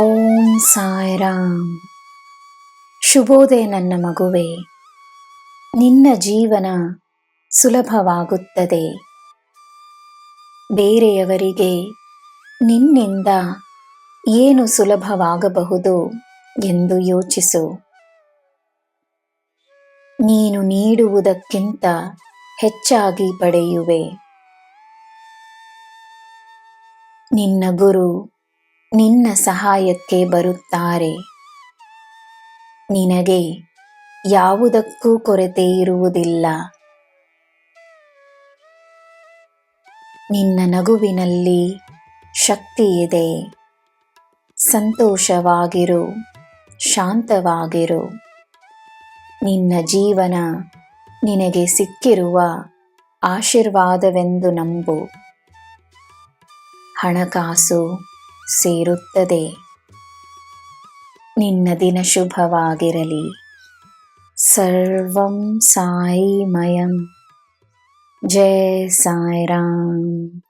ಓಂ ಸಾಯಿರಾಮ್. ಶುಭೋದಯ ನನ್ನ ಮಗುವೆ. ನಿನ್ನ ಜೀವನ ಸುಲಭವಾಗುತ್ತದೆ. ಬೇರೆಯವರಿಗೆ ನಿನ್ನಿಂದ ಏನು ಸುಲಭವಾಗಬಹುದು ಎಂದು ಯೋಚಿಸು. ನೀನು ನೀಡುವುದಕ್ಕಿಂತ ಹೆಚ್ಚಾಗಿ ಪಡೆಯುವೆ. ನಿನ್ನ ಗುರು ನಿನ್ನ ಸಹಾಯಕ್ಕೆ ಬರುತ್ತಾರೆ. ನಿನಗೆ ಯಾವುದಕ್ಕೂ ಕೊರತೆ ಇರುವುದಿಲ್ಲ. ನಿನ್ನ ನಗುವಿನಲ್ಲಿ ಶಕ್ತಿ ಇದೆ. ಸಂತೋಷವಾಗಿರು, ಶಾಂತವಾಗಿರು. ನಿನ್ನ ಜೀವನ ನಿನಗೆ ಸಿಕ್ಕಿರುವ ಆಶೀರ್ವಾದವೆಂದು ನಂಬು. ಹಣಕಾಸು ಸೇರುತ್ತದೆ. ನಿನ್ನ ದಿನ ಶುಭವಾಗಿರಲಿ. ಸರ್ವಂ ಸಾಯಿಮಯಂ. ಜೈ ಸಾಯಿರಾಮ್.